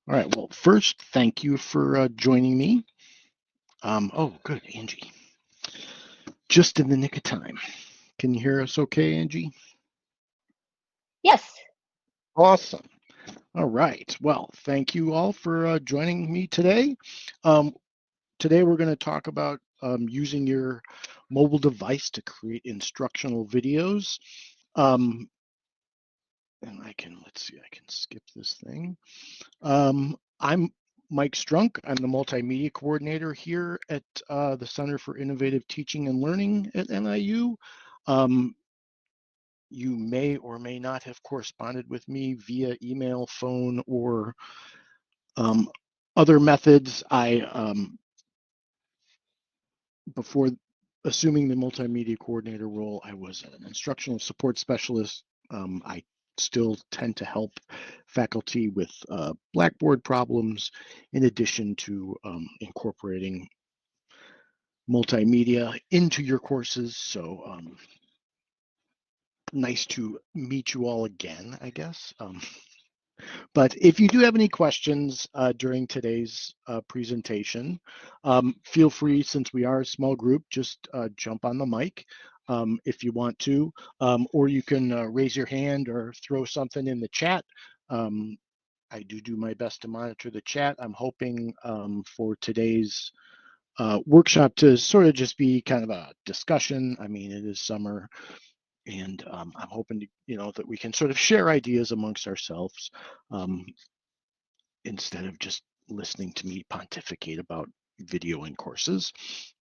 All right. Well, first, thank you for joining me. Oh, good, Angie. Just in the nick of time. Can you hear us okay, Angie? Yes. Awesome. All right. Well, thank you all for joining me today. Um, Today, we're going to talk about using your mobile device to create instructional videos. Um, and let's see, I can skip this thing. I'm Mike Strunk. I'm the multimedia coordinator here at the Center for Innovative Teaching and Learning at NIU. Um, you may or may not have corresponded with me via email, phone, or um, other methods. Before assuming the multimedia coordinator role, I was an instructional support specialist. I still tend to help faculty with Blackboard problems in addition to incorporating multimedia into your courses. So nice to meet you all again, I guess. But if you do have any questions during today's presentation, feel free, since we are a small group, just jump on the mic if you want to, or you can raise your hand or throw something in the chat. I do my best to monitor the chat. I'm hoping for today's workshop to sort of just be kind of a discussion. I mean, it is summer, and I'm hoping that we can sort of share ideas amongst ourselves. Instead of just listening to me pontificate about videoing courses.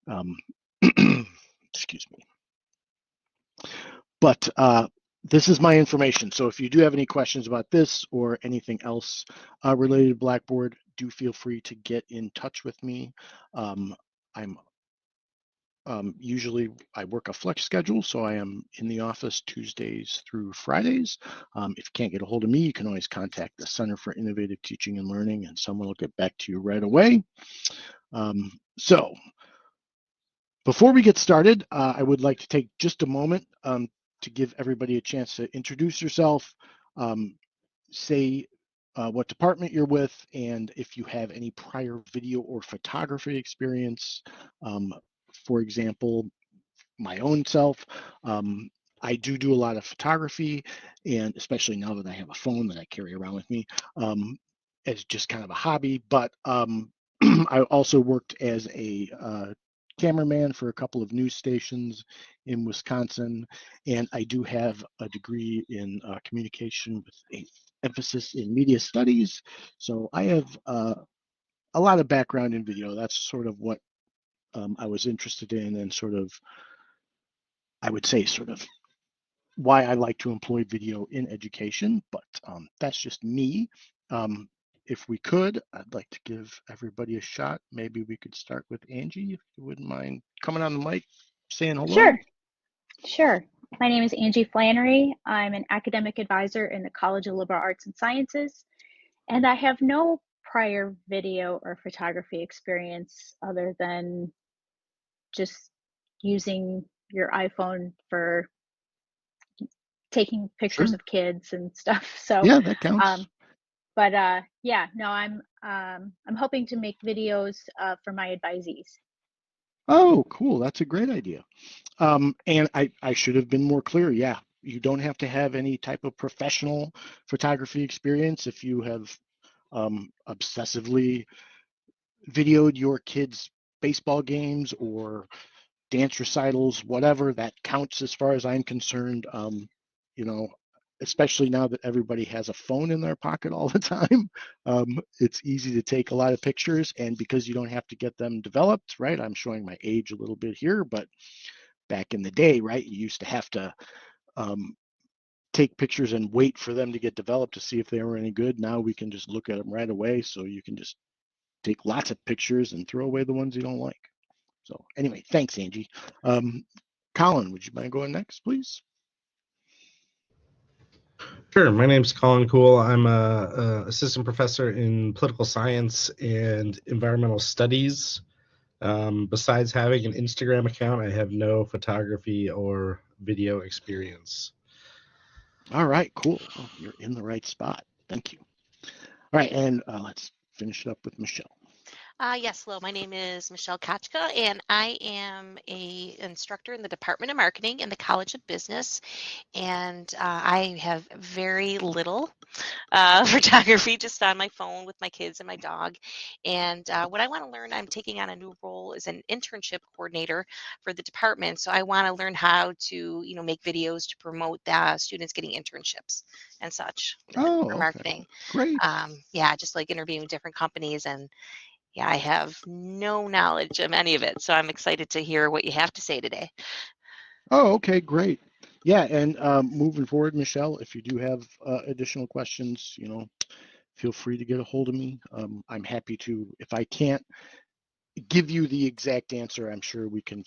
Um, excuse me. But this is my information. So if you do have any questions about this or anything else related to Blackboard, do feel free to get in touch with me. I'm usually I work a flex schedule, so I am in the office Tuesdays through Fridays. If you can't get a hold of me, you can always contact the Center for Innovative Teaching and Learning, and someone will get back to you right away. So before we get started, I would like to take just a moment to give everybody a chance to introduce yourself, say what department you're with, and if you have any prior video or photography experience. For example, my own self. I do a lot of photography, and especially now that I have a phone that I carry around with me, as just kind of a hobby. But I also worked as a cameraman for a couple of news stations in Wisconsin, and I do have a degree in communication with a emphasis in media studies. So I have a lot of background in video. That's sort of what I was interested in, and sort of, I would say, sort of why I like to employ video in education, but that's just me. If we could, I'd like to give everybody a shot. Maybe we could start with Angie, if you wouldn't mind coming on the mic, saying hello. Sure. Sure. My name is Angie Flannery. I'm an academic advisor in the College of Liberal Arts and Sciences, and I have no prior video or photography experience other than just using your iPhone for taking pictures Sure. of kids and stuff. So, Yeah, that counts. um, but yeah, no, I'm hoping to make videos for my advisees. Oh, cool. That's a great idea. And I should have been more clear. Yeah, you don't have to have any type of professional photography experience if you have obsessively videoed your kids' baseball games or dance recitals, whatever. That counts as far as I'm concerned. You know, especially now that everybody has a phone in their pocket all the time, it's easy to take a lot of pictures. And because you don't have to get them developed, right? I'm showing my age a little bit here, but back in the day, right, you used to have to um, take pictures and wait for them to get developed to see if they were any good. Now we can just look at them right away. So you can just take lots of pictures and throw away the ones you don't like. So anyway, thanks, Angie. Um, Colin, would you mind going next, please? Sure. My name's Colin Cool. I'm a assistant professor in political science and environmental studies. Besides having an Instagram account, I have no photography or video experience. All right, cool. Well, you're in the right spot. Thank you. All right, and let's finish it up with Michelle. Yes, hello. My name is Michelle Kachka, and I am a instructor in the Department of Marketing in the College of Business. And I have very little photography just on my phone with my kids and my dog. And what I want to learn, I'm taking on a new role as an internship coordinator for the department. So I want to learn how to, make videos to promote the students getting internships and such Oh, for okay. marketing. Great. Yeah, just like interviewing different companies and yeah, I have no knowledge of any of it, so I'm excited to hear what you have to say today. Oh, okay, great. Yeah, and moving forward, Michelle, if you do have additional questions, feel free to get a hold of me. I'm happy to. If I can't give you the exact answer, I'm sure we can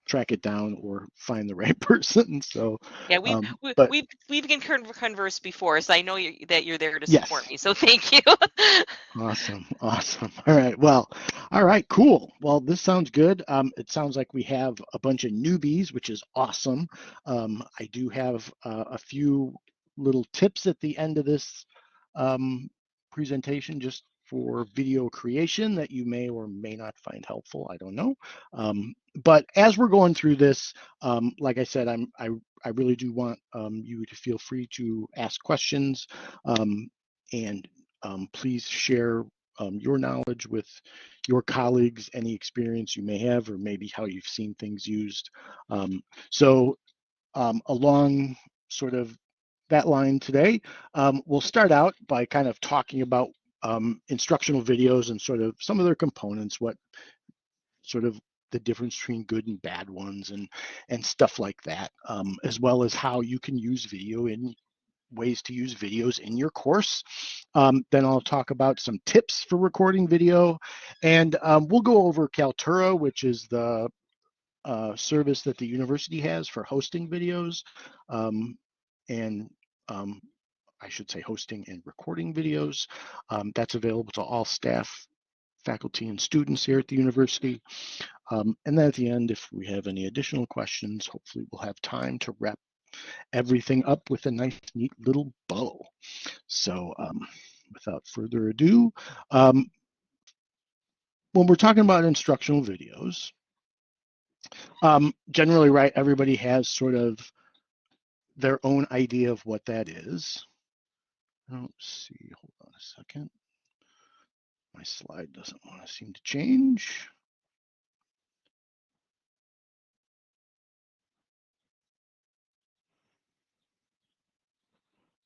track it down or find the right person. So, Yeah, but we've conversed before, so I know that you're there to support yes. me. So thank you. Awesome. Awesome. All right. Well, all right, cool. Well, this sounds good. It sounds like we have a bunch of newbies, which is awesome. I do have a few little tips at the end of this um, presentation just for video creation that you may or may not find helpful. I don't know. But as we're going through this, like I said, I really do want you to feel free to ask questions and please share your knowledge with your colleagues, any experience you may have, or maybe how you've seen things used. So along sort of that line today, we'll start out by kind of talking about instructional videos and sort of some of their components, what sort of the difference between good and bad ones and stuff like that, as well as how you can use video in ways to use videos in your course. Then I'll talk about some tips for recording video, and we'll go over Kaltura, which is the service that the university has for hosting videos, and I should say hosting and recording videos. That's available to all staff, faculty, and students here at the university. And then at the end, if we have any additional questions, hopefully we'll have time to wrap everything up with a nice, neat little bow. So without further ado, when we're talking about instructional videos, generally, right, everybody has sort of their own idea of what that is. Let's see, hold on a second. My slide doesn't want to seem to change.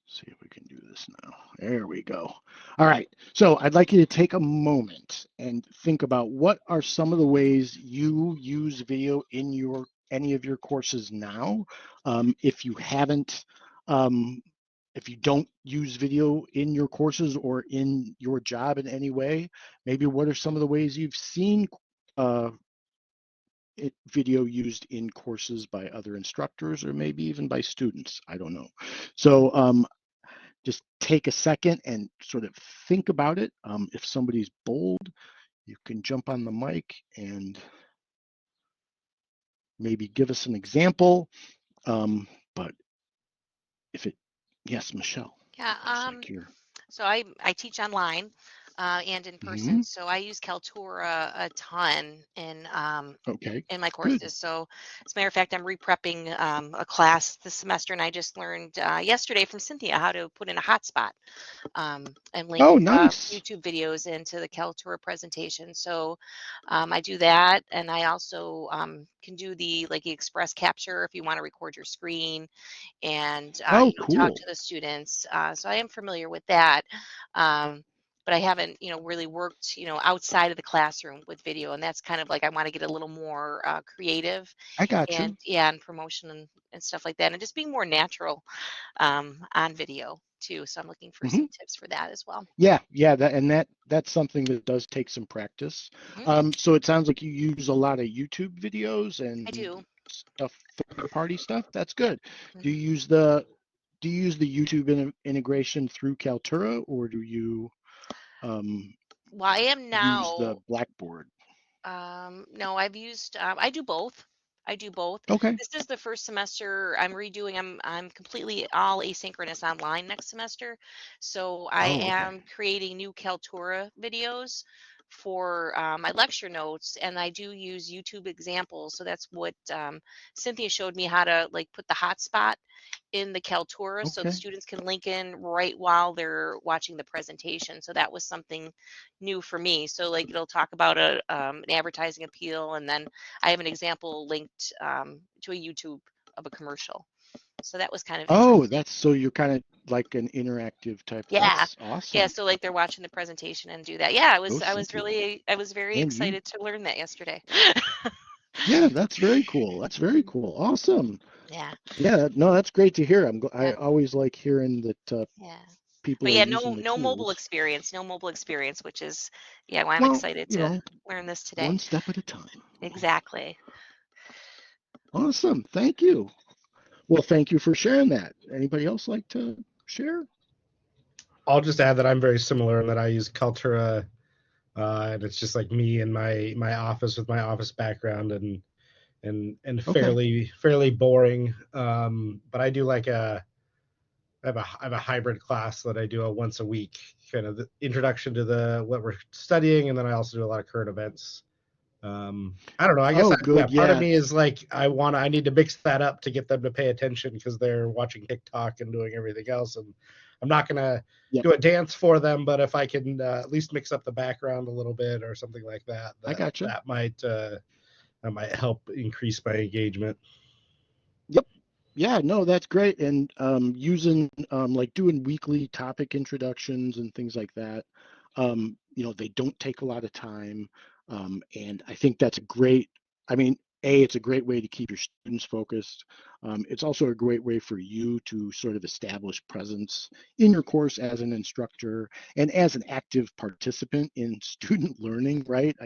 See if we can do this now. There we go. All right. So I'd like you to take a moment and think about what are some of the ways you use video in your any of your courses now. If you haven't, if you don't use video in your courses or in your job in any way, maybe what are some of the ways you've seen uh, video used in courses by other instructors or maybe even by students? I don't know. So just take a second and sort of think about it. If somebody's bold, you can jump on the mic and maybe give us an example. But if it, yes, Michelle, Yeah, looks like you're. so I teach online and in person, Mhm. so I use Kaltura a ton Okay, in my good. courses. So, as a matter of fact, I'm reprepping a class this semester, and I just learned yesterday from Cynthia how to put in a hotspot and link Oh, nice. YouTube videos into the Kaltura presentation. So I do that, and I also can do the express capture if you want to record your screen and Oh, talk cool. to the students. So I am familiar with that. But I haven't, really worked, outside of the classroom with video, and that's kind of like I want to get a little more creative, I got and you. yeah, and promotion and stuff like that, and just being more natural on video too. So I'm looking for Hmm. some tips for that as well. Yeah, that's something that does take some practice. Hmm. So it sounds like you use a lot of YouTube videos I and do. stuff, third-party stuff. That's good. Do Hmm. you use the do you use the YouTube integration through Kaltura, or do you um, Well, I am use the now. Blackboard? No, I do both. I do both. Okay. This is the first semester I'm redoing. I'm completely all asynchronous online next semester. So I Oh, okay. am creating new Kaltura videos for my lecture notes, and I do use YouTube examples. So that's what Cynthia showed me, how to like put the hotspot in the Kaltura so the Okay. students can link in right while they're watching the presentation. So that was something new for me. So like it'll talk about an advertising appeal, and then I have an example linked to a YouTube of a commercial. So that was kind of Oh, interesting. that's so you're kind of like an interactive type. Yeah. That's Yeah, awesome. so like they're watching the presentation and do that. Yeah, Go Cynthia. I was very And you. excited to learn that yesterday. Yeah, that's very cool. That's very cool. Awesome. Yeah. Yeah, no, that's great to hear. I Yeah. always like hearing that Yeah. people But are yeah, using the tools. no mobile experience, which is yeah, why I'm Well, excited you to know, learn this today. one step at a time. Exactly. Awesome. Thank you. Well, thank you for sharing that. Anybody else like to share? I'll just add that I'm very similar in that I use Kaltura, and it's just like me in my office with my office background and Okay. fairly boring. But I do like I have a hybrid class that I do a once a week, kind of the introduction to the what we're studying, and then I also do a lot of current events. I don't know. I guess Oh, yeah. good. Part of Yeah, me is like I need to mix that up to get them to pay attention because they're watching TikTok and doing everything else, and I'm not gonna yeah, do a dance for them. But if I can at least mix up the background a little bit or something like that, I gotcha. that might help increase my engagement. Yep. Yeah, no, that's great. And using like doing weekly topic introductions and things like that, they don't take a lot of time. And I think that's a great, I mean, it's a great way to keep your students focused. It's also a great way for you to sort of establish presence in your course as an instructor and as an active participant in student learning, right?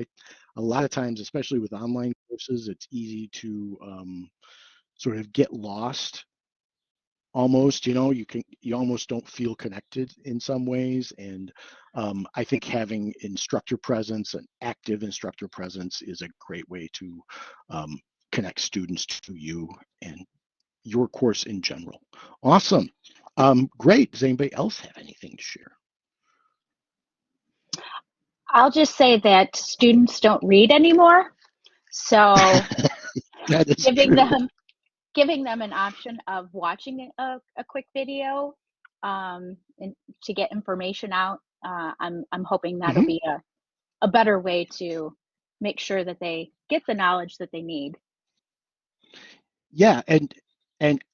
A lot of times, especially with online courses, it's easy to sort of get lost almost. You almost don't feel connected in some ways. And I think having instructor presence and active instructor presence is a great way to um, connect students to you and your course in general. Awesome. Great. Does anybody else have anything to share? I'll just say that students don't read anymore. So That is giving true. them giving them an option of watching a quick video and to get information out, I'm hoping that'll Mhm. be a better way to make sure that they get the knowledge that they need. Yeah, and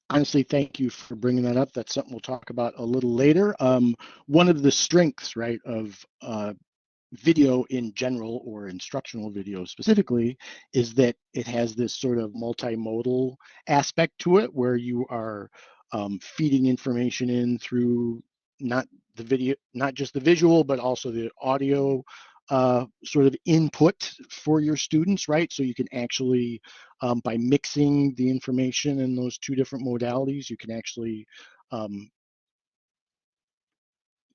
honestly, thank you for bringing that up. That's something we'll talk about a little later. One of the strengths, right, of video in general or instructional video specifically is that it has this sort of multimodal aspect to it where you are feeding information in through not the video, not just the visual, but also the audio sort of input for your students, right? So you can actually, by mixing the information in those two different modalities, um,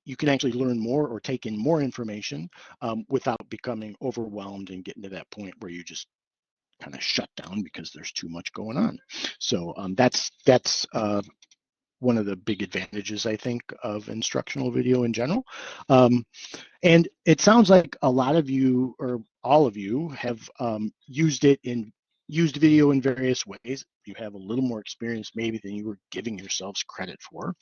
you can actually learn more or take in more information without becoming overwhelmed and getting to that point where you just kind of shut down because there's too much going on. So that's one of the big advantages I think of instructional video in general. Um, and it sounds like a lot of you or all of you have used video in various ways. You have a little more experience maybe than you were giving yourselves credit for.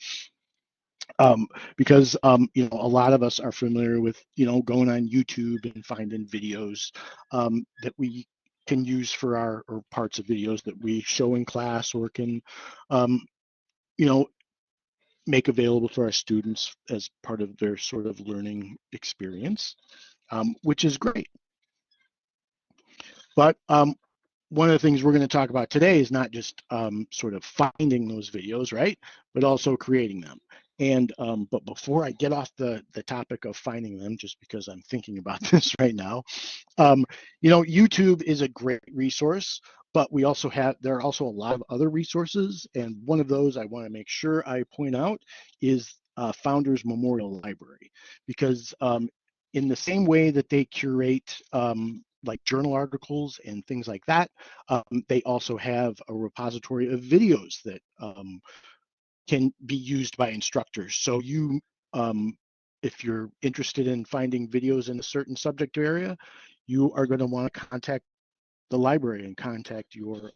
Because a lot of us are familiar with going on YouTube and finding videos that we can use for our or parts of videos that we show in class or can um, you know make available to our students as part of their sort of learning experience, which is great. But one of the things we're going to talk about today is not just sort of finding those videos, right, but also creating them. And but before I get off the topic of finding them, just because I'm thinking about this right now, YouTube is a great resource, but there are also a lot of other resources, and one of those I want to make sure I point out is Founders Memorial Library, because in the same way that they curate like journal articles and things like that. They also have a repository of videos that can be used by instructors. So you, if you're interested in finding videos in a certain subject area, you are going to want to contact the library and contact your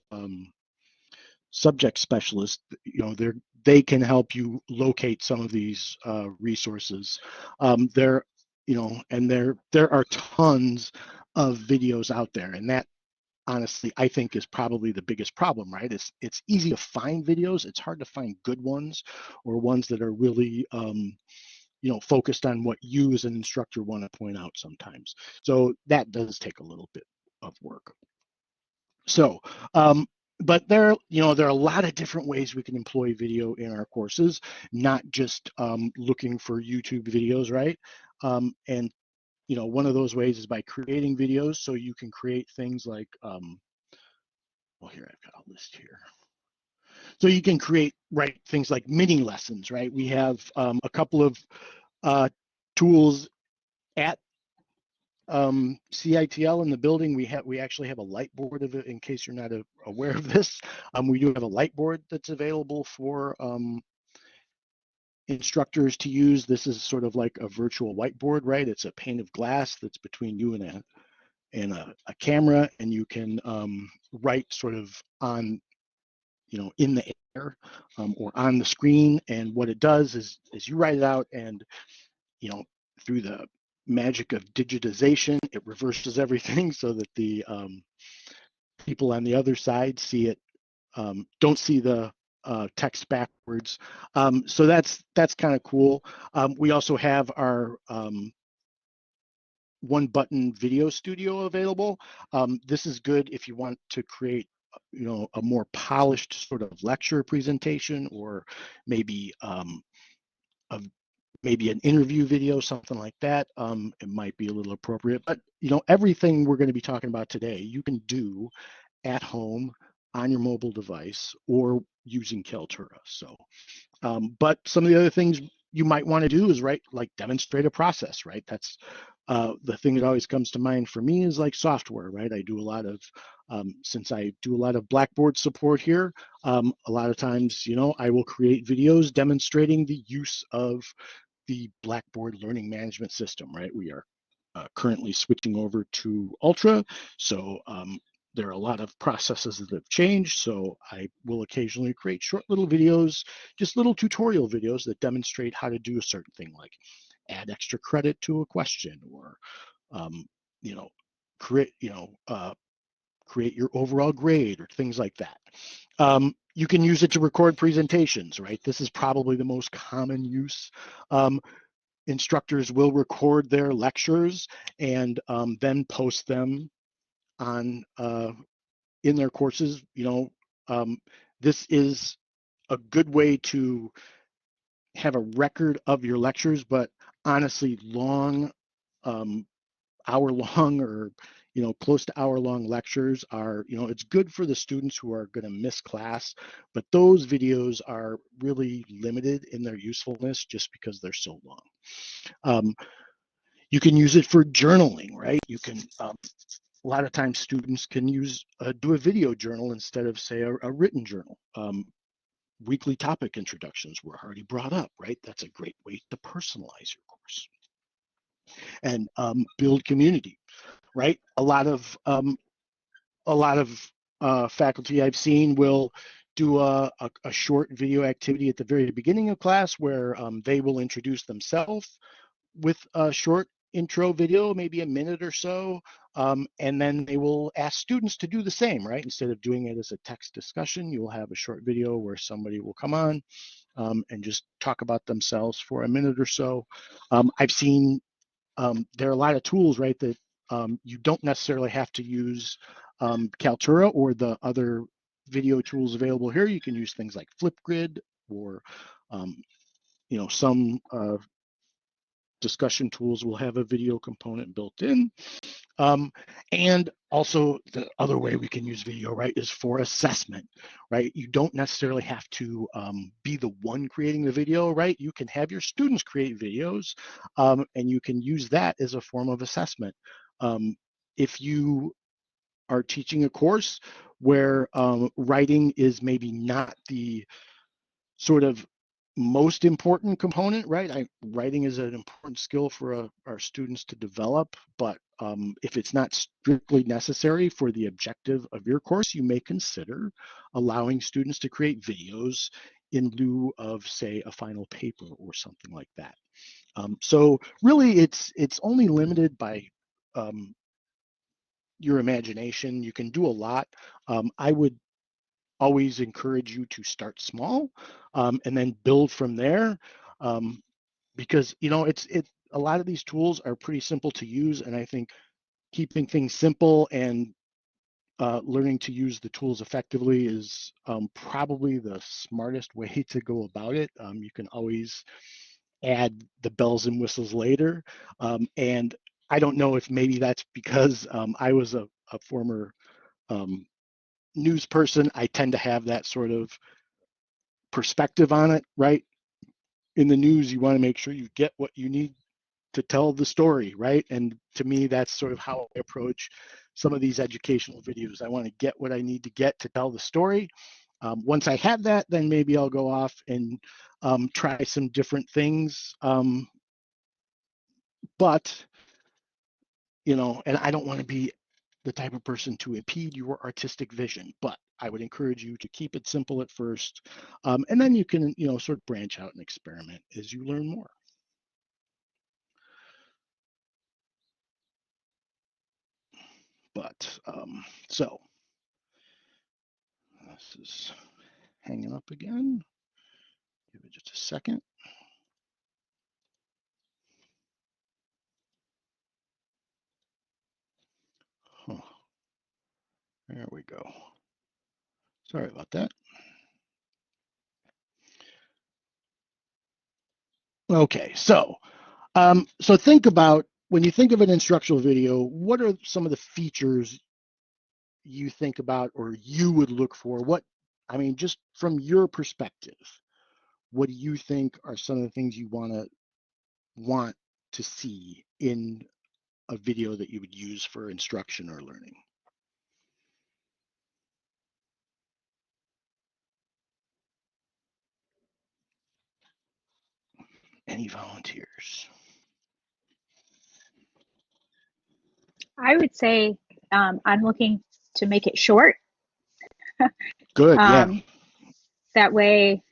subject specialist. You know, they can help you locate some of these resources. There, you know, and there are tons of videos out there, and that honestly I think is probably the biggest problem, right? It's easy to find videos. It's hard to find good ones or ones that are really you know, focused on what you as an instructor want to point out sometimes. So that does take a little bit of work. So, but there, you know, there are a lot of different ways we can employ video in our courses, not just looking for YouTube videos, right? And you know, one of those ways is by creating videos. So you can create things like, well, here I've got a list here. So you can create, right, things like mini lessons, right? We have a couple of tools at CITL in the building. We actually have a light board of it, in case you're not aware of this. We do have a light board that's available for instructors to use. This is sort of like a virtual whiteboard, right? It's a pane of glass that's between you and a camera, and you can write sort of on, you know, in the air or on the screen. And what it does is you write it out, and you know, through the magic of digitization, it reverses everything so that the people on the other side see it, don't see the text backwards. So that's kind of cool. We also have our one button video studio available. This is good if you want to create, you know, a more polished sort of lecture presentation, or maybe a maybe an interview video, something like that. It might be a little appropriate, but you know, everything we're going to be talking about today, you can do at home on your mobile device or using Kaltura. So, but some of the other things you might want to do is, right, like demonstrate a process, right? That's the thing that always comes to mind for me is like software, right? I do a lot of, since I do a lot of Blackboard support here, a lot of times, you know, I will create videos demonstrating the use of the Blackboard learning management system, right? We are currently switching over to Ultra. So there are a lot of processes that have changed. So I will occasionally create short little videos, just little tutorial videos that demonstrate how to do a certain thing, like add extra credit to a question, or you know, create, you know, create your overall grade, or things like that. You can use it to record presentations, right? This is probably the most common use. Instructors will record their lectures and then post them on in their courses. You know, this is a good way to have a record of your lectures, but honestly, long, hour-long, or you know, close to hour-long lectures are, you know, it's good for the students who are going to miss class, but those videos are really limited in their usefulness just because they're so long. You can use it for journaling, right? You can, a lot of times students can use, do a video journal instead of, say, a written journal. Weekly topic introductions were already brought up, right? That's a great way to personalize your course and build community, right? A lot of faculty I've seen will do a short video activity at the very beginning of class where they will introduce themselves with a short intro video, maybe a minute or so, and then they will ask students to do the same, right? Instead of doing it as a text discussion, you'll have a short video where somebody will come on and just talk about themselves for a minute or so. I've seen there are a lot of tools, right, that you don't necessarily have to use Kaltura or the other video tools available here. You can use things like Flipgrid, or you know, some discussion tools will have a video component built in. And also the other way we can use video, right, is for assessment, right? You don't necessarily have to be the one creating the video, right? You can have your students create videos and you can use that as a form of assessment. if you are teaching a course where writing is maybe not the sort of most important component, right? Writing is an important skill for our students to develop, but if it's not strictly necessary for the objective of your course, you may consider allowing students to create videos in lieu of, say, a final paper or something like that. So really, it's only limited by your imagination. You can do a lot. I would always encourage you to start small and then build from there, because a lot of these tools are pretty simple to use, and I think keeping things simple and learning to use the tools effectively is probably the smartest way to go about it. You can always add the bells and whistles later, and I don't know if maybe that's because I was a former um, news person. I tend to have that sort of perspective on it, right? In the news, you want to make sure you get what you need to tell the story, right? And to me, that's sort of how I approach some of these educational videos. I want to get what I need to get to tell the story. Once I have that, then maybe I'll go off and try some different things. But, and I don't want to be the type of person to impede your artistic vision, but I would encourage you to keep it simple at first. And then you can, sort of branch out and experiment as you learn more. But so this is hanging up again. Give it just a second. Huh. There we go. Sorry about that. Okay, so think about, when you think of an instructional video, what are some of the features you think about or you would look for? Just from your perspective, what do you think are some of the things you want to see in a video that you would use for instruction or learning? Any volunteers? I would say I'm looking to make it short. Good, yeah. That way,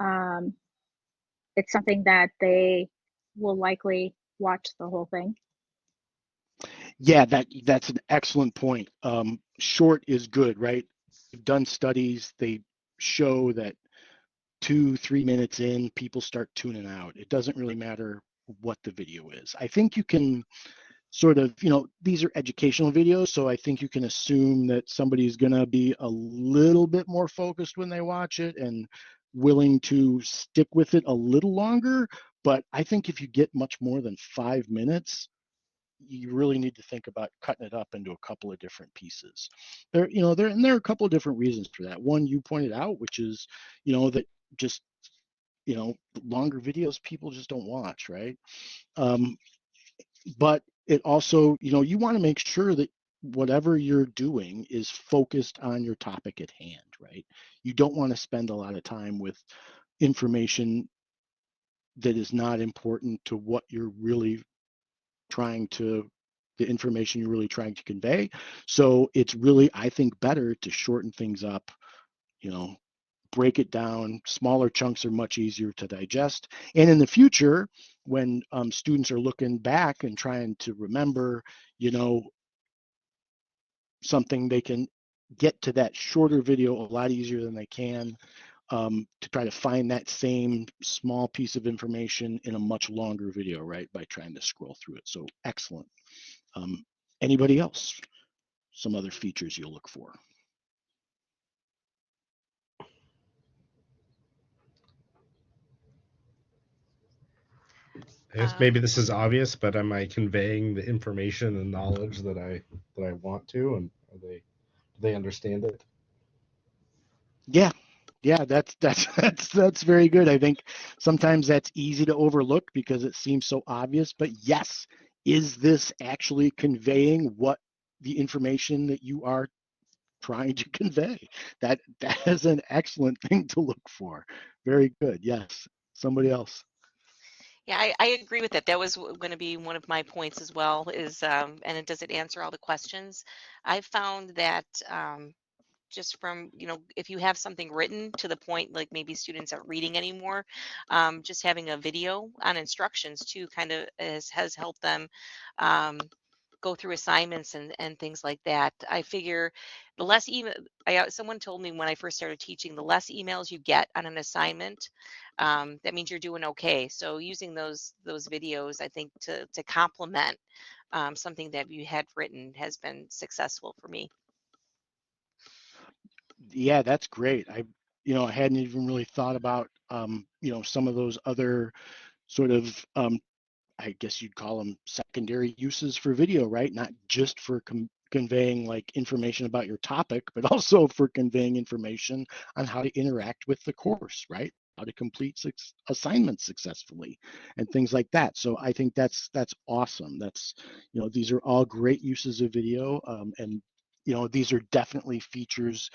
it's something that they will likely watch the whole thing. Yeah, that's an excellent point. Short is good, right? We've done studies, they show that 2-3 minutes in, people start tuning out. It doesn't really matter what the video is. I think you can sort of, these are educational videos, so I think you can assume that somebody's going to be a little bit more focused when they watch it and willing to stick with it a little longer. But I think if you get much more than 5 minutes, you really need to think about cutting it up into a couple of different pieces. There are a couple of different reasons for that. One you pointed out, which is, that just, longer videos people just don't watch, right? But it also, you want to make sure that whatever you're doing is focused on your topic at hand, right? You don't want to spend a lot of time with information that is not important to what you're really the information you're really trying to convey. So it's really, I think, better to shorten things up, break it down. Smaller chunks are much easier to digest. And in the future, when students are looking back and trying to remember, something, they can get to that shorter video a lot easier than they can to try to find that same small piece of information in a much longer video, right? By trying to scroll through it. So excellent. Anybody else? Some other features you'll look for? I guess maybe this is obvious, but am I conveying the information and knowledge that I want to, and do they understand it? Yeah, that's very good. I think sometimes that's easy to overlook because it seems so obvious, but yes, is this actually conveying what the information that you are trying to convey. That is an excellent thing to look for. Very good. Yes. Somebody else. Yeah, I agree with that. That was going to be one of my points as well. Is and does it answer all the questions? I found that just from, if you have something written to the point, like maybe students aren't reading anymore, just having a video on instructions too kind of has helped them um, go through assignments and things like that. I figure the less email, someone told me when I first started teaching, the less emails you get on an assignment, that means you're doing okay. So using those videos, I think to complement something that you had written has been successful for me. Yeah, that's great. I hadn't even really thought about, some of those other sort of, I guess you'd call them secondary uses for video, right? Not just for conveying like information about your topic, but also for conveying information on how to interact with the course, right? How to complete assignments successfully and things like that. So I think that's awesome. These are all great uses of video, and these are definitely features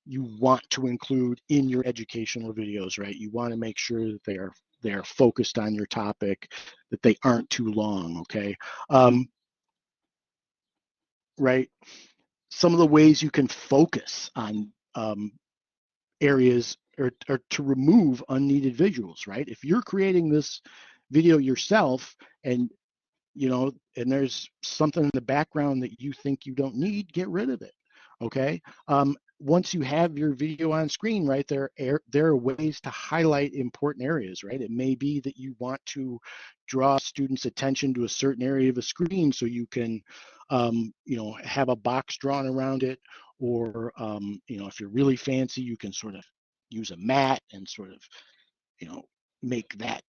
you want to include in your educational videos, right? You want to make sure that they are focused on your topic, that they aren't too long, okay? Right? Some of the ways you can focus on areas or to remove unneeded visuals, right? If you're creating this video yourself and and there's something in the background that you think you don't need, get rid of it. Okay. Once you have your video on screen, right, there are ways to highlight important areas, right? It may be that you want to draw students' attention to a certain area of a screen so you can, have a box drawn around it, or, if you're really fancy, you can sort of use a mat and sort of, make that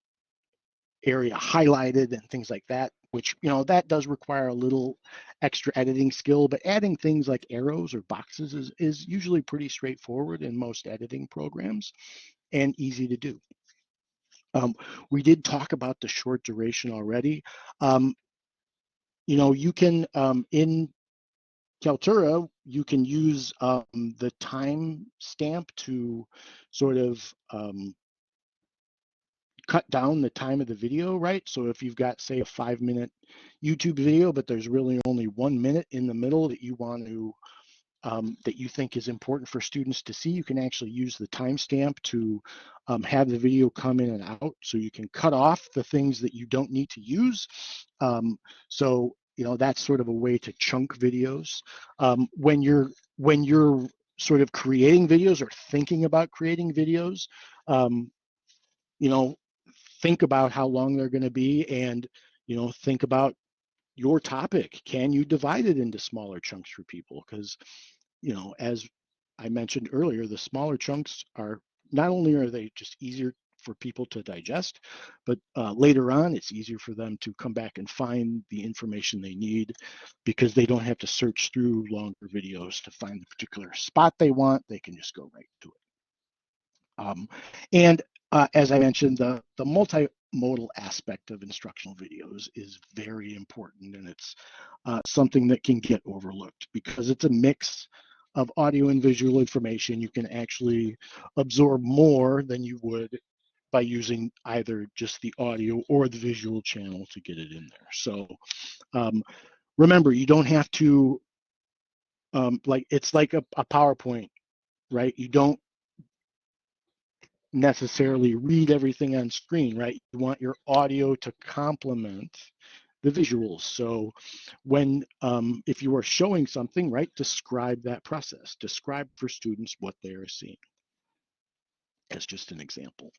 area highlighted and things like that, which that does require a little extra editing skill, but adding things like arrows or boxes is usually pretty straightforward in most editing programs and easy to do. We did talk about the short duration already. You can, in Kaltura, you can use the time stamp to sort of cut down the time of the video, right? So if you've got, say, a 5-minute YouTube video, but there's really only 1 minute in the middle that you want to that you think is important for students to see, you can actually use the timestamp to have the video come in and out. So you can cut off the things that you don't need to use. So that's sort of a way to chunk videos. When you're sort of creating videos or thinking about creating videos, you know, think about how long they're going to be, and think about your topic. Can you divide it into smaller chunks for people? Because as I mentioned earlier, the smaller chunks are, not only are they just easier for people to digest, but later on it's easier for them to come back and find the information they need, because they don't have to search through longer videos to find the particular spot they want. They can just go right to it. And as I mentioned, the multimodal aspect of instructional videos is very important, and it's something that can get overlooked because it's a mix of audio and visual information. You can actually absorb more than you would by using either just the audio or the visual channel to get it in there. So remember, you don't have to, it's like a PowerPoint, right? You don't necessarily read everything on screen, right? You want your audio to complement the visuals. So if you are showing something, right, describe that process. Describe for students what they are seeing. As just an example.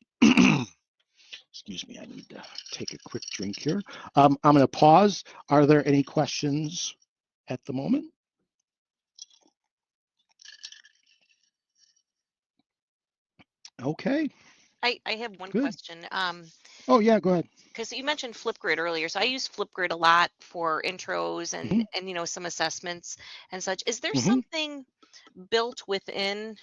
Excuse me, I need to take a quick drink here. I'm going to pause. Are there any questions at the moment? Okay, I have one good. question. Oh yeah, go ahead. Because you mentioned Flipgrid earlier, so I use Flipgrid a lot for intros and Hmm. some assessments and such. Is there Hmm. something built within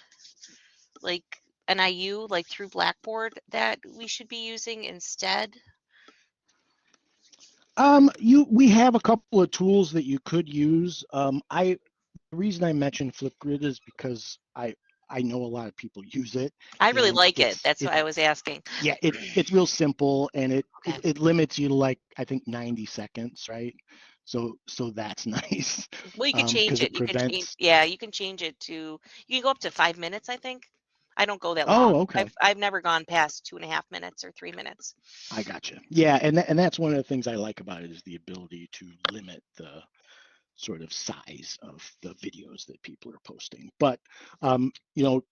like an IU, like through Blackboard, that we should be using instead? We have a couple of tools that you could use. The reason I mentioned Flipgrid is because I know a lot of people use it, I really and like it. That's why I was asking. yeah, it's real simple, and Okay. it limits you to, like, I think 90 seconds, right? So that's nice, Well, you can change because it. it You can change, prevents. yeah, you can change it to, you can go up to 5 minutes, I think. I don't go that long. Oh, okay. I've never gone past 2.5 minutes or 3 minutes. I gotcha. Yeah, and that's one of the things I like about it is the ability to limit the sort of size of the videos that people are posting. But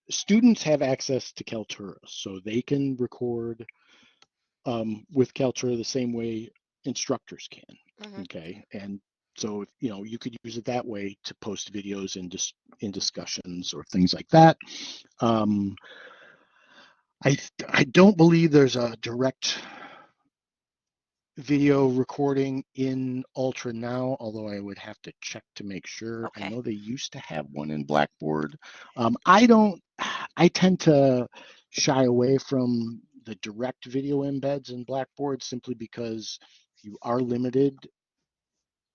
students have access to Kaltura, so they can record with Kaltura the same way instructors can. Hmm. Okay, and so you could use it that way to post videos in discussions or things like that. Um, I don't believe there's a direct video recording in Ultra now, although I would have to check to make sure. I Okay. know they used to have one in Blackboard. I don't, I tend to shy away from the direct video embeds in Blackboard simply because you are limited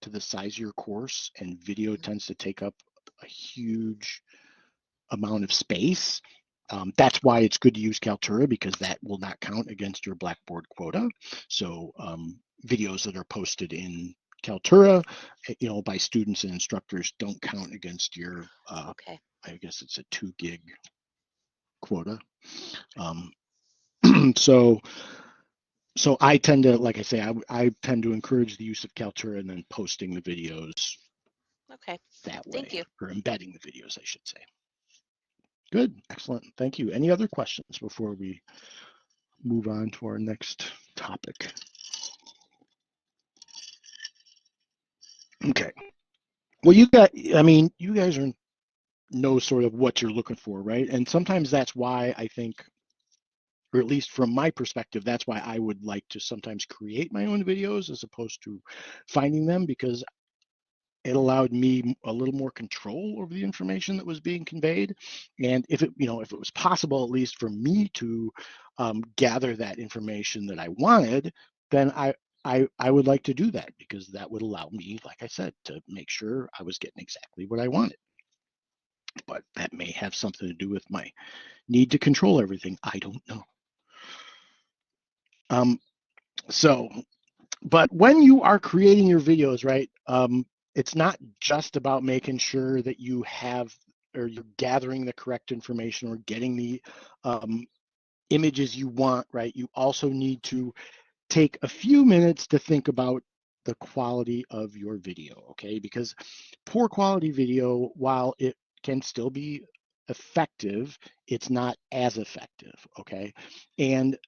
to the size of your course, and video Mhm. tends to take up a huge amount of space. That's why it's good to use Kaltura, because that will not count against your Blackboard quota. So videos that are posted in Kaltura, by students and instructors don't count against your, Okay. I guess it's a 2 gig quota. Um, so so I tend to, like I say, I tend to encourage the use of Kaltura and then posting the videos Okay. that Thank way, you. or embedding the videos, I should say. Good, excellent, thank you. Any other questions before we move on to our next topic? Okay. Well, you guys know sort of what you're looking for, right? And sometimes that's why I think, or at least from my perspective, that's why I would like to sometimes create my own videos as opposed to finding them, because it allowed me a little more control over the information that was being conveyed. And if it was possible, at least for me to gather that information that I wanted, then I would like to do that, because that would allow me, like I said, to make sure I was getting exactly what I wanted. But that may have something to do with my need to control everything. I don't know. Um, so but when you are creating your videos, right, it's not just about making sure that you have, or you're gathering the correct information or getting the images you want, right? You also need to take a few minutes to think about the quality of your video, okay? Because poor quality video, while it can still be effective, it's not as effective, okay? And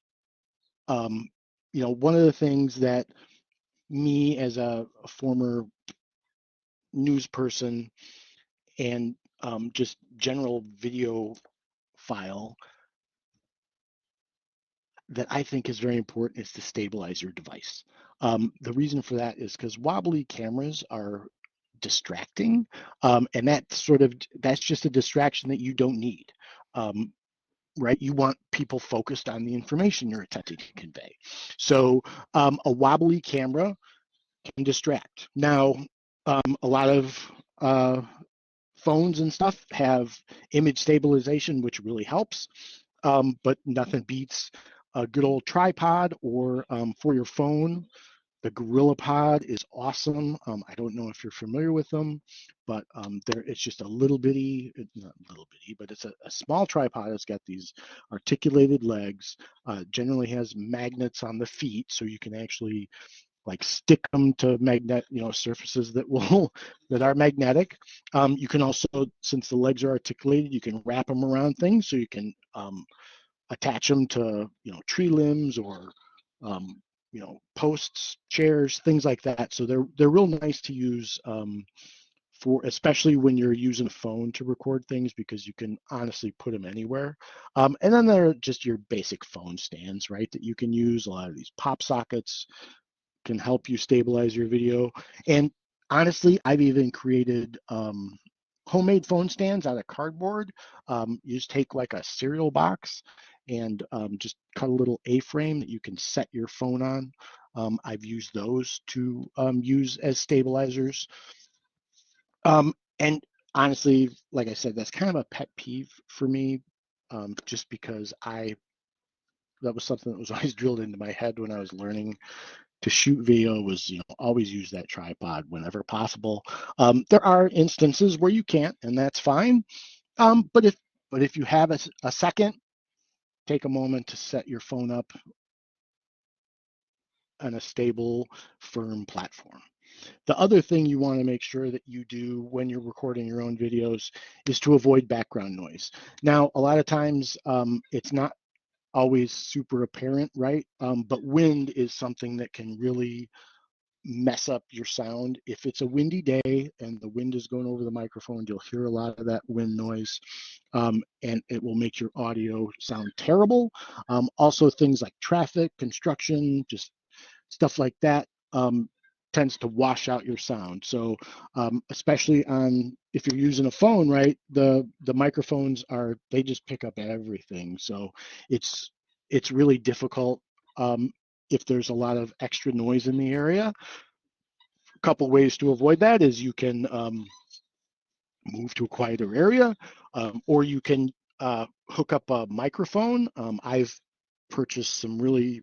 one of the things that me, as a former news person and just general video file, that I think is very important is to stabilize your device. The reason for that is because wobbly cameras are distracting, and that's just a distraction that you don't need. Um, right? You want people focused on the information you're attempting to convey. So a wobbly camera can distract. Now, a lot of phones and stuff have image stabilization, which really helps, but nothing beats a good old tripod, or for your phone, the Gorilla Pod is awesome. I don't know if you're familiar with them, but it's just a little bitty, not little bitty, but it's a small tripod. It's got these articulated legs, generally has magnets on the feet, so you can actually like stick them to surfaces that will that are magnetic. You can also, since the legs are articulated, you can wrap them around things, so you can attach them to tree limbs, or posts, chairs, things like that. So they're real nice to use, for especially when you're using a phone to record things, because you can honestly put them anywhere. And then there are just your basic phone stands, right, that you can use. A lot of these pop sockets can help you stabilize your video. And honestly, I've even created homemade phone stands out of cardboard. You just take like a cereal box and just cut a little A-frame that you can set your phone on. I've used those to use as stabilizers. And honestly, like I said, that's kind of a pet peeve for me, just because that was something that was always drilled into my head when I was learning to shoot video was, always use that tripod whenever possible. There are instances where you can't, and that's fine. But if you have a second, take a moment to set your phone up on a stable, firm platform. The other thing you want to make sure that you do when you're recording your own videos is to avoid background noise. Now, a lot of times it's not always super apparent, right? But wind is something that can really mess up your sound. If it's a windy day and the wind is going over the microphone, you'll hear a lot of that wind noise, and it will make your audio sound terrible. Also, things like traffic, construction, just stuff like that tends to wash out your sound. So especially on if you're using a phone, right, the microphones they just pick up everything. So it's really difficult if there's a lot of extra noise in the area. A couple ways to avoid that is you can move to a quieter area, or you can hook up a microphone. I've purchased some really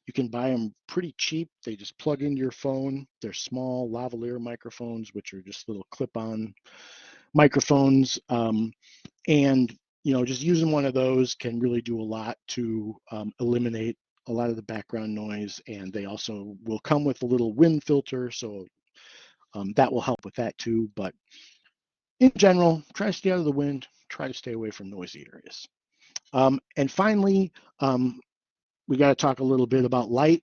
you can buy them pretty cheap. They just plug into your phone. They're small lavalier microphones, which are just little clip-on microphones. And just using one of those can really do a lot to eliminate a lot of the background noise. And they also will come with a little wind filter, so that will help with that too. But in general, try to stay out of the wind. Try to stay away from noisy areas. And finally, we got to talk a little bit about light.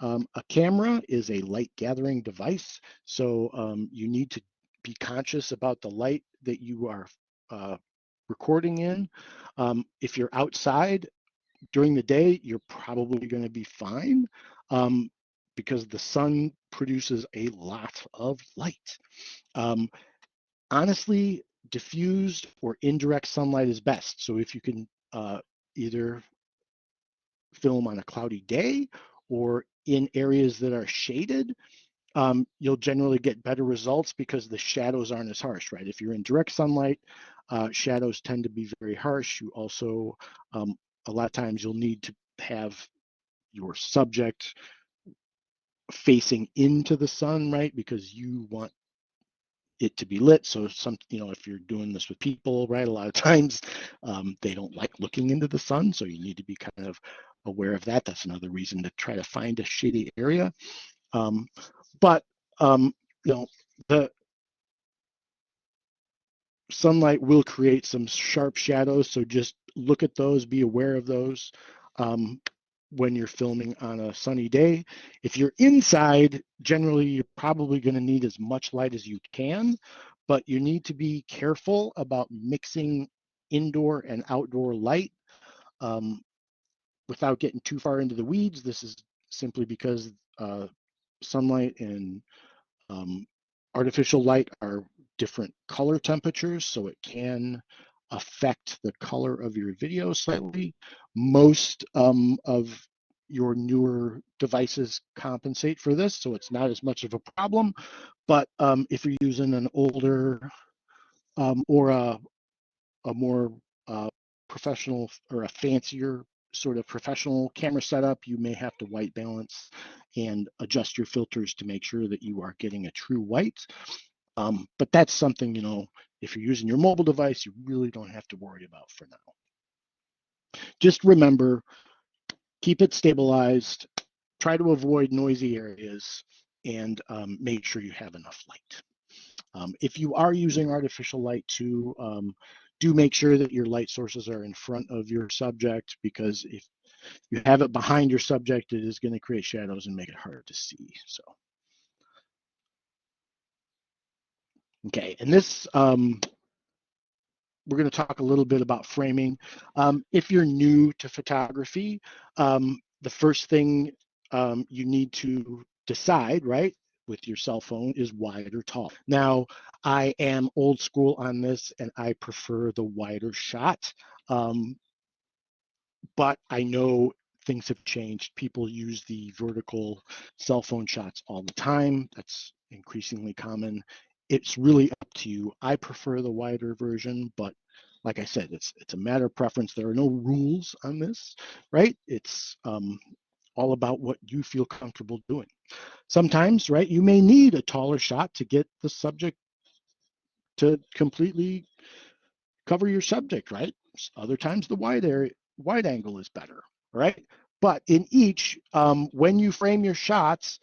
A camera is a light gathering device, so you need to be conscious about the light that you are recording in. If you're outside during the day, you're probably going to be fine because the sun produces a lot of light. Honestly, diffused or indirect sunlight is best. So if you can either film on a cloudy day or in areas that are shaded, you'll generally get better results because the shadows aren't as harsh, right? If you're in direct sunlight, shadows tend to be very harsh. You also, a lot of times you'll need to have your subject facing into the sun, right? Because you want it to be lit. So if you're doing this with people, right, a lot of times they don't like looking into the sun. So you need to be kind of aware of that. That's another reason to try to find a shady area. But the sunlight will create some sharp shadows. So just look at those, be aware of those when you're filming on a sunny day. If you're inside, generally, you're probably going to need as much light as you can, but you need to be careful about mixing indoor and outdoor light without getting too far into the weeds. This is simply because sunlight and artificial light are different color temperatures, so it can affect the color of your video slightly. Most of your newer devices compensate for this, so it's not as much of a problem. But if you're using an older or a more professional or a fancier sort of professional camera setup, you may have to white balance and adjust your filters to make sure that you are getting a true white. But that's something, if you're using your mobile device, you really don't have to worry about for now. Just remember, keep it stabilized, try to avoid noisy areas, and make sure you have enough light. If you are using artificial light too, do make sure that your light sources are in front of your subject, because if you have it behind your subject, it is going to create shadows and make it harder to see. So, okay, and this, we're going to talk a little bit about framing. If you're new to photography, the first thing you need to decide, right, with your cell phone is wide or tall. Now, I am old school on this and I prefer the wider shot, but I know things have changed. People use the vertical cell phone shots all the time. That's increasingly common. It's really up to you. I prefer the wider version, but like I said, it's a matter of preference. There are no rules on this, right? It's all about what you feel comfortable doing. Sometimes, right, you may need a taller shot to get the subject to completely cover your subject, right? Other times the wide angle is better, right? But in each, when you frame your shots,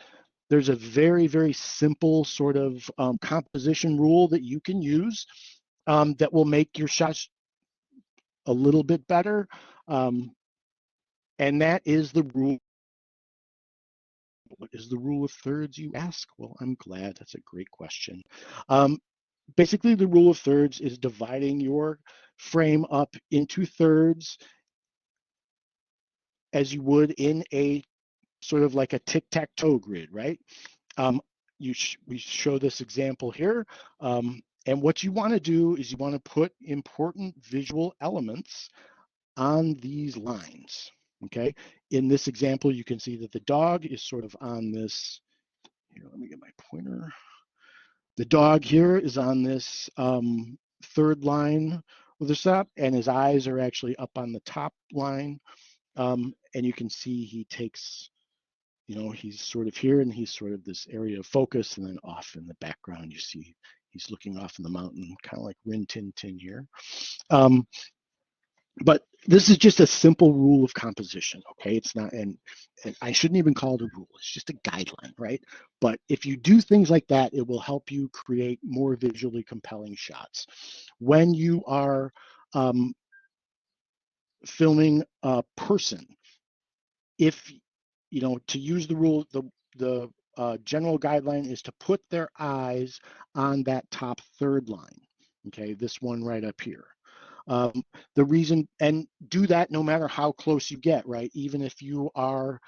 there's a very, very simple sort of composition rule that you can use that will make your shots a little bit better. And that is the rule. What is the rule of thirds, you ask? Well, I'm glad. That's a great question. Basically, the rule of thirds is dividing your frame up into thirds as you would in a sort of like a tic-tac-toe grid, right? We show this example here. And what you want to do is you want to put important visual elements on these lines, okay? In this example, you can see that the dog is sort of on this, here, let me get my pointer. The dog here is on this third line with the stop, and his eyes are actually up on the top line. And you can see he takes, he's sort of here and he's sort of this area of focus, and then off in the background, you see he's looking off in the mountain, kind of like Rin Tin Tin here. But this is just a simple rule of composition, okay? It's not, and I shouldn't even call it a rule. It's just a guideline, right? But if you do things like that, it will help you create more visually compelling shots. When you are filming a person, if, to use the rule, the general guideline is to put their eyes on that top third line, okay? This one right up here. The reason, and do that no matter how close you get, right? Even if you are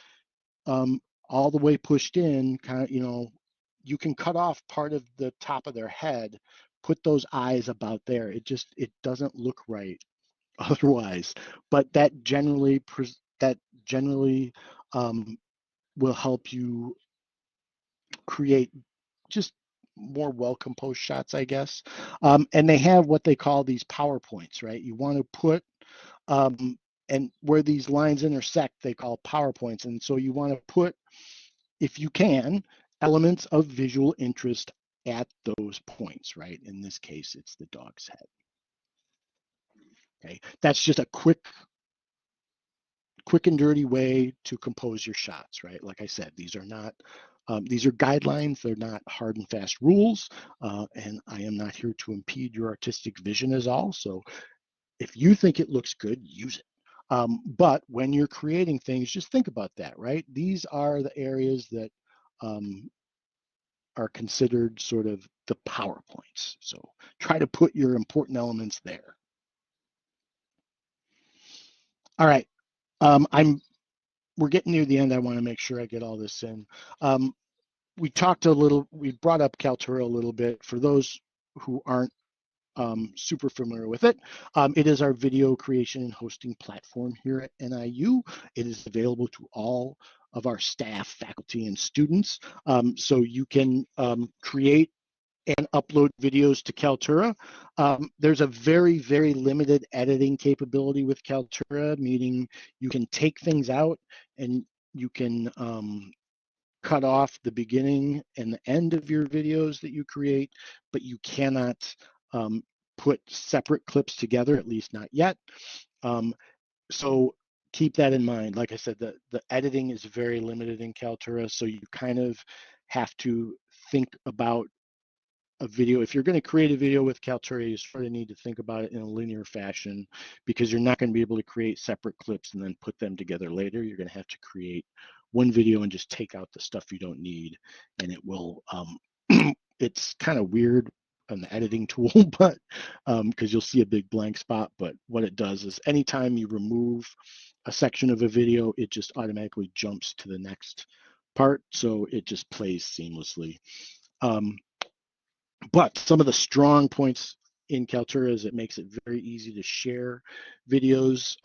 all the way pushed in, kind of, you can cut off part of the top of their head, put those eyes about there. It doesn't look right otherwise. But that generally will help you create just more well-composed shots, I guess. And they have what they call these PowerPoints, right? You want to put, and where these lines intersect, they call PowerPoints. And so you want to put, if you can, elements of visual interest at those points, right? In this case, it's the dog's head. Okay, that's just a quick and dirty way to compose your shots, right? Like I said, these are not, these are guidelines. They're not hard and fast rules. And I am not here to impede your artistic vision as all. So if you think it looks good, use it. But when you're creating things, just think about that, right? These are the areas that are considered sort of the PowerPoints. So try to put your important elements there. All right. We're getting near the end. I want to make sure I get all this in. We brought up Kaltura a little bit. For those who aren't super familiar with it, it is our video creation and hosting platform here at NIU. It is available to all of our staff, faculty, and students. So you can create and upload videos to Kaltura. There's a very, very limited editing capability with Kaltura, meaning you can take things out and you can cut off the beginning and the end of your videos that you create, but you cannot put separate clips together, at least not yet. So keep that in mind. Like I said, the editing is very limited in Kaltura, so you kind of have to think about a video. If you're going to create a video with Kaltura, you sort of need to think about it in a linear fashion, because you're not going to be able to create separate clips and then put them together later. You're going to have to create one video and just take out the stuff you don't need, and it will it's kind of weird on the editing tool, but because you'll see a big blank spot. But what it does is anytime you remove a section of a video, it just automatically jumps to the next part, so it just plays seamlessly. But some of the strong points in Kaltura is it makes it very easy to share videos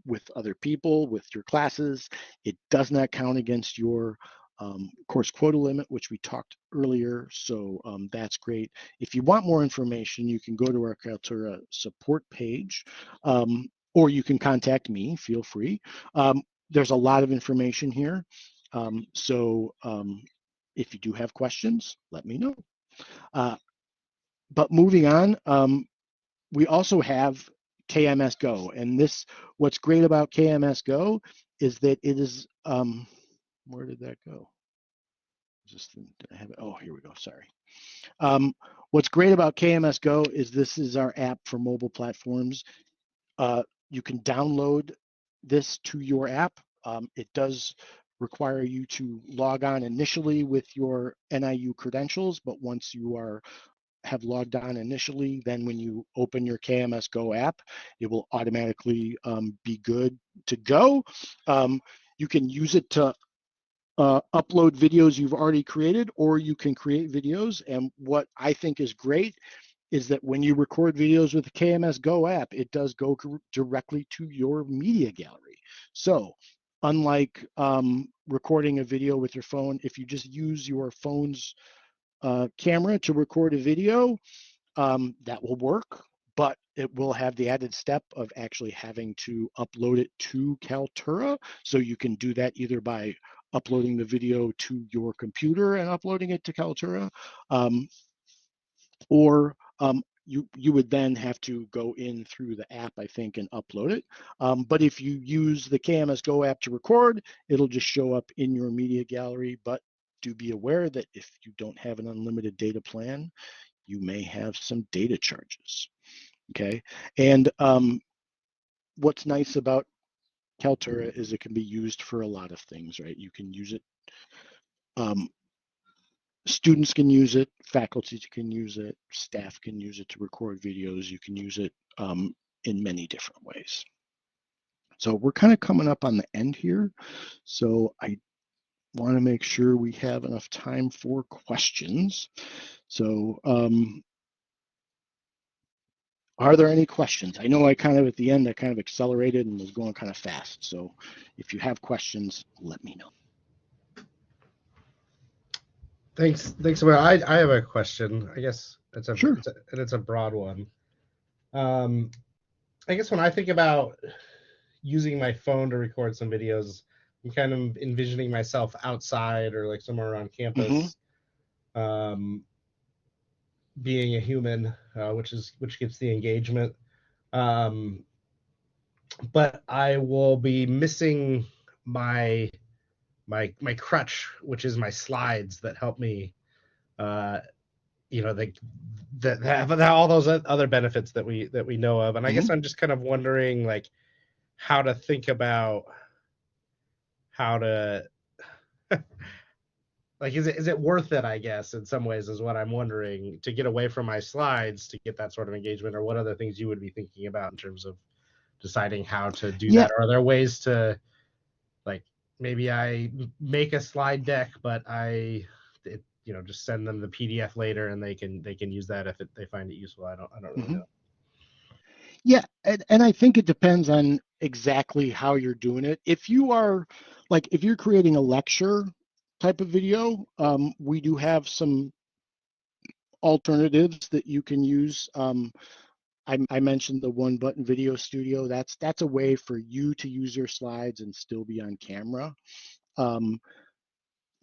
with other people, with your classes. It does not count against your course quota limit, which we talked earlier, so that's great. If you want more information, you can go to our Kaltura support page, or you can contact me, feel free. There's a lot of information here, so if you do have questions, let me know. But moving on, we also have KMS Go, and what's great about KMS Go is that it is, where did that go? Did I have it? Oh, here we go, sorry. What's great about KMS Go is this is our app for mobile platforms. You can download this to your app. It does require you to log on initially with your NIU credentials, but once you have logged on initially, then when you open your KMS Go app, it will automatically be good to go. You can use it to upload videos you've already created, or you can create videos. And what I think is great is that when you record videos with the KMS Go app, it does go directly to your media gallery. So unlike recording a video with your phone, if you just use your phone's camera to record a video, that will work, but it will have the added step of actually having to upload it to Kaltura. So you can do that either by uploading the video to your computer and uploading it to Kaltura, or you would then have to go in through the app, I think, and upload it. But if you use the KMS Go app to record, it'll just show up in your media gallery. But do be aware that if you don't have an unlimited data plan, you may have some data charges. Okay, and what's nice about Kaltura is it can be used for a lot of things, right? You can use it. Students can use it, faculty can use it, staff can use it to record videos. You can use it in many different ways. So we're kind of coming up on the end here. So I want to make sure we have enough time for questions. So are there any questions? I know I kind of, at the end, I kind of accelerated and was going kind of fast. So if you have questions, let me know. Thanks. I have a question. I guess Sure. it's a broad one. I guess when I think about using my phone to record some videos, I'm kind of envisioning myself outside or like somewhere around campus, being a human, which gets the engagement. But I will be missing my crutch, which is my slides that help me, that have all those other benefits that we know of. And I guess I'm just kind of wondering, like, how to think about how to like, is it worth it, I guess, in some ways, is what I'm wondering, to get away from my slides to get that sort of engagement, or what other things you would be thinking about in terms of deciding how to do that. Or are there ways to, like, maybe I make a slide deck, but just send them the PDF later and they can use that if they find it useful. I don't really know. Yeah, and I think it depends on exactly how you're doing it. If you're creating a lecture type of video, we do have some alternatives that you can use. I mentioned the One Button Video Studio. That's a way for you to use your slides and still be on camera.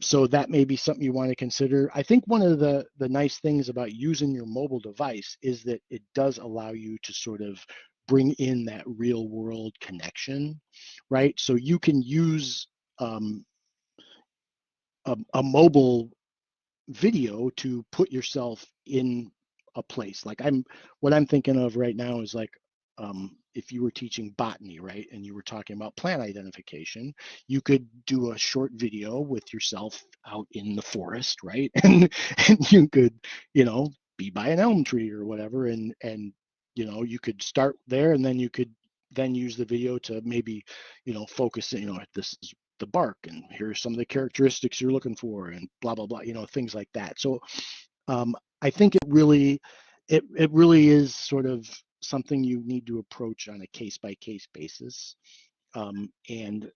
So that may be something you want to consider. I think one of the nice things about using your mobile device is that it does allow you to sort of bring in that real world connection, right? So you can use a mobile video to put yourself in a place. What I'm thinking of right now is like, if you were teaching botany, right, and you were talking about plant identification, you could do a short video with yourself out in the forest, right? And you could, be by an elm tree or whatever, and you could start there, and then you could then use the video to maybe, focus, this is the bark, and here's some of the characteristics you're looking for, and blah blah blah, things like that. So I think it really it really is sort of something you need to approach on a case-by-case basis. And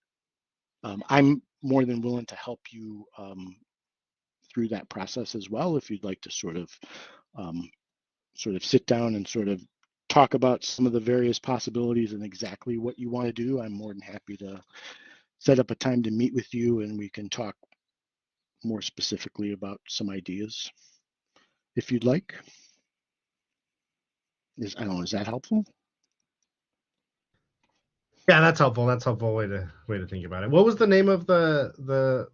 I'm more than willing to help you through that process as well, if you'd like to um, sort of sit down and sort of talk about some of the various possibilities and exactly what you want to do. I'm more than happy to set up a time to meet with you, and we can talk more specifically about some ideas if you'd like. I don't know, is that helpful? Yeah, that's helpful. That's a helpful way to think about it. What was the name of the